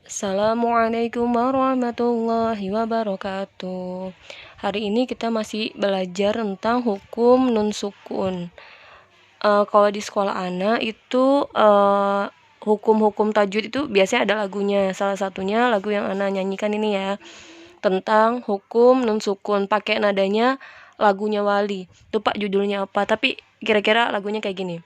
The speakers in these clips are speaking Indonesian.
Assalamualaikum warahmatullahi wabarakatuh. Hari ini kita masih belajar tentang hukum nun sukun. Kalau di sekolah Ana itu hukum-hukum tajwid itu biasanya ada lagunya. Salah satunya lagu yang Ana nyanyikan ini ya, tentang hukum nun sukun. Pakai nadanya lagunya Wali. Lupa judulnya apa, tapi kira-kira lagunya kayak gini.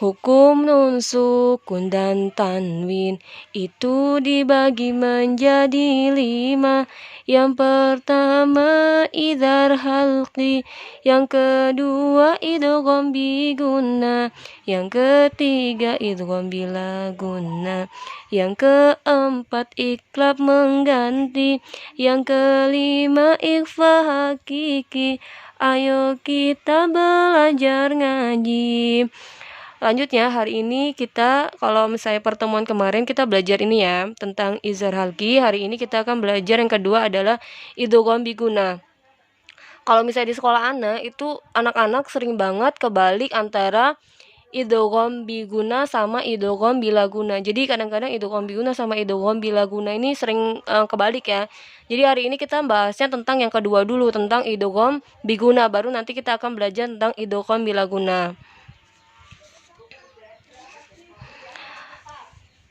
Hukum nun sukun dan tanwin itu dibagi menjadi 5. Yang pertama idhar halqi, yang kedua idgham bi gunnah, yang ketiga idgham bila gunnah, yang keempat iklab mengganti, yang kelima ikhfa hakiki. Ayo kita belajar ngaji. Lanjutnya, hari ini kita, kalau misalnya pertemuan kemarin kita belajar ini ya, tentang izhar halqi. Hari ini kita akan belajar yang kedua adalah idgham biguna. Kalau misalnya di sekolah Ana, itu anak-anak sering banget kebalik antara idgham biguna sama idgham bilaguna. Jadi kadang-kadang idgham biguna sama idgham bilaguna ini sering kebalik ya. Jadi hari ini kita bahasnya tentang yang kedua dulu, tentang idgham biguna. Baru nanti kita akan belajar tentang idgham bilaguna.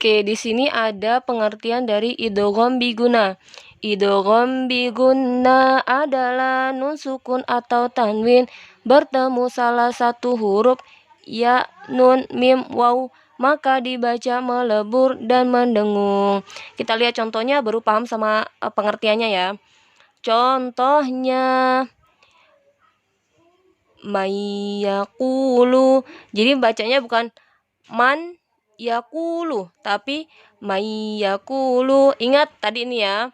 Oke, di sini ada pengertian dari idgham biguna. Idgham biguna adalah nun sukun atau tanwin bertemu salah satu huruf ya, nun, mim, waw, maka dibaca melebur dan mendengung. Kita lihat contohnya baru paham sama pengertiannya ya. Contohnya mayakulu. Jadi bacanya bukan man yakulu, tapi mayakulu. Ingat tadi ini ya.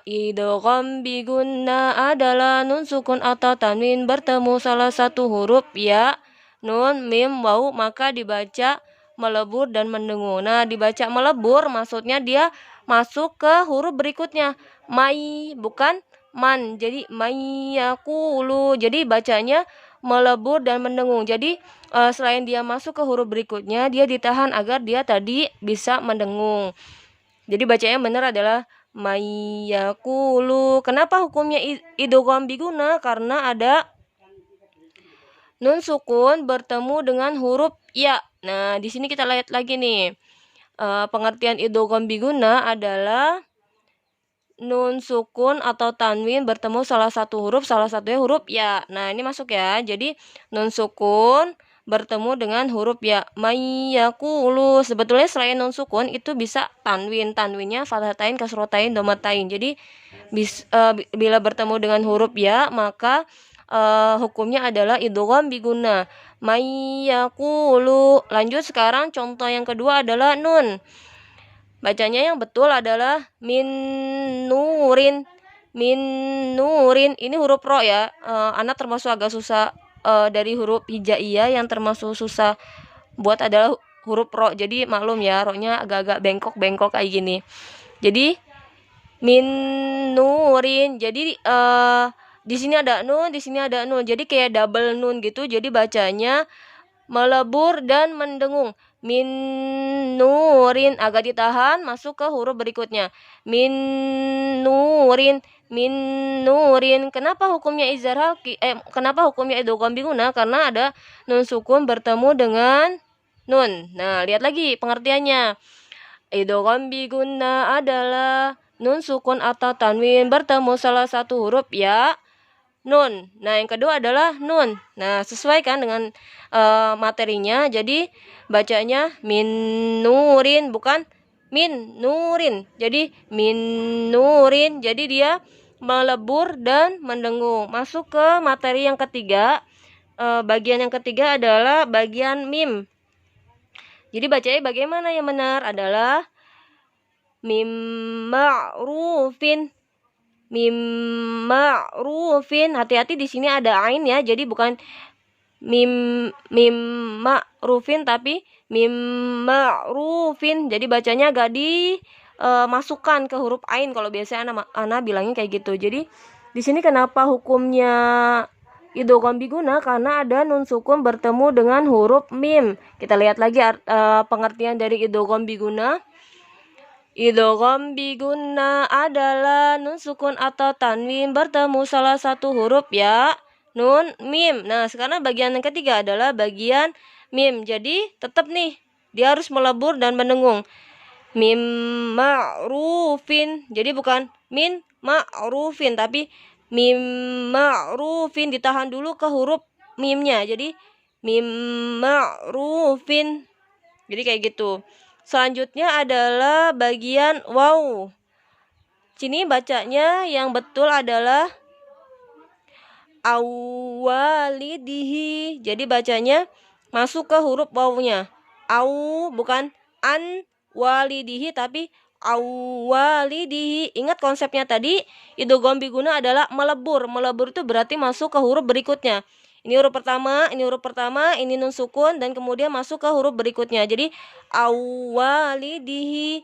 Idgham bigunna adalah nun sukun atau tanwin bertemu salah satu huruf ya, nun, mim, waw, maka dibaca melebur dan mendengung. Nah, dibaca melebur maksudnya dia masuk ke huruf berikutnya. Mai bukan man. Jadi mayakulu. Jadi bacanya melebur dan mendengung. Jadi selain dia masuk ke huruf berikutnya, dia ditahan agar dia tadi bisa mendengung. Jadi bacanya benar adalah mayakulu. Kenapa hukumnya idgham biguna? Karena ada nun sukun bertemu dengan huruf ya. Nah, di sini kita lihat lagi nih. Pengertian idgham biguna adalah nun sukun atau tanwin bertemu salah satu huruf, salah satunya huruf ya. Nah, ini masuk ya. Jadi nun sukun bertemu dengan huruf ya. Mayakulu. Sebetulnya selain nun sukun itu bisa tanwin. Tanwinnya fathatain, kasrotain, domatain. Jadi bila bertemu dengan huruf ya, maka hukumnya adalah idgham biguna. Mayakulu. Lanjut sekarang contoh yang kedua adalah nun. Bacanya yang betul adalah min nurin. Min nurin. Ini huruf ro ya. Anak termasuk agak susah dari huruf hijaiyah yang termasuk susah buat adalah huruf ro. Jadi maklum ya, ro-nya agak-agak bengkok-bengkok kayak gini. Jadi min nurin. Jadi di sini ada nun, di sini ada nun. Jadi kayak double nun gitu. Jadi bacanya melebur dan mendengung. Min nurin, agak ditahan masuk ke huruf berikutnya. Min nurin, min nurin. Kenapa hukumnya izhar halqi? Kenapa hukumnya idgham biguna? Karena ada nun sukun bertemu dengan nun. Nah, lihat lagi pengertiannya. Idgham biguna adalah nun sukun atau tanwin bertemu salah satu huruf ya, nun. Nah, yang kedua adalah nun. Nah, sesuai kan dengan materinya. Jadi bacanya min nurin bukan min nurin. Jadi min nurin. Jadi dia melebur dan mendengung. Masuk ke materi yang ketiga. Bagian yang ketiga adalah bagian mim. Jadi bacanya bagaimana yang benar adalah mim ma'rufin. Mim ma'rufin. Hati-hati di sini ada ain ya. Jadi bukan mim ma'rufin tapi mim ma'rufin. Jadi bacanya agak dimasukkan ke huruf ain kalau biasanya ana bilangnya kayak gitu. Jadi di sini kenapa hukumnya idgham biguna karena ada nun sukun bertemu dengan huruf mim. Kita lihat lagi pengertian dari idgham biguna. Idgham biguna adalah nun sukun atau tanwin bertemu salah satu huruf ya, nun, mim. Nah, sekarang bagian yang ketiga adalah bagian mim. Jadi tetap nih, dia harus melebur dan mendengung. Mim ma'rufin. Jadi bukan min ma'rufin, tapi mim ma'rufin, ditahan dulu ke huruf mimnya. Jadi mim ma'rufin. Jadi kayak gitu. Selanjutnya adalah bagian waw. Sini bacanya yang betul adalah awwalidihi. Jadi bacanya masuk ke huruf wawnya. Au, bukan an walidihi, tapi awwalidihi. Ingat konsepnya tadi, idgham biguna adalah melebur. Melebur itu berarti masuk ke huruf berikutnya. Ini huruf pertama, ini nun sukun, dan kemudian masuk ke huruf berikutnya. Jadi awwalidihi,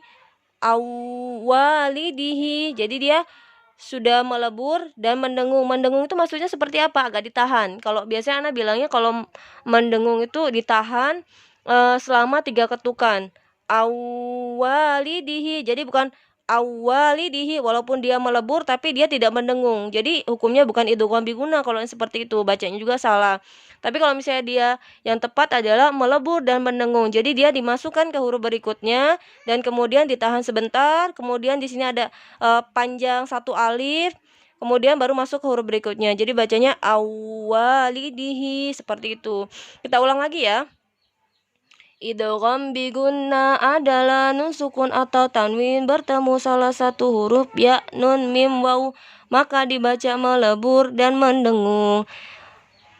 awwalidihi. Jadi dia sudah melebur dan mendengung. Mendengung itu maksudnya seperti apa? Agak ditahan. Kalau biasanya anak bilangnya kalau mendengung itu ditahan selama 3 ketukan. Awwalidihi. Jadi bukan awwalidihi, walaupun dia melebur tapi dia tidak mendengung. Jadi hukumnya bukan idgham biguna kalau yang seperti itu, bacanya juga salah. Tapi kalau misalnya dia yang tepat adalah melebur dan mendengung. Jadi dia dimasukkan ke huruf berikutnya dan kemudian ditahan sebentar. Kemudian di sini ada panjang satu alif. Kemudian baru masuk ke huruf berikutnya. Jadi bacanya awwalidihi, seperti itu. Kita ulang lagi ya. Idgham biguna adalah nun sukun atau tanwin bertemu salah satu huruf ya, nun, mim, waw, maka dibaca melebur dan mendengung.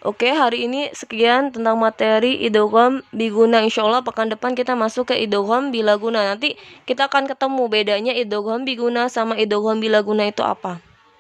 Oke, hari ini sekian tentang materi idgham biguna. Insyaallah pekan depan kita masuk ke idgham bilaguna. Nanti kita akan ketemu bedanya idgham biguna sama idgham bilaguna itu apa.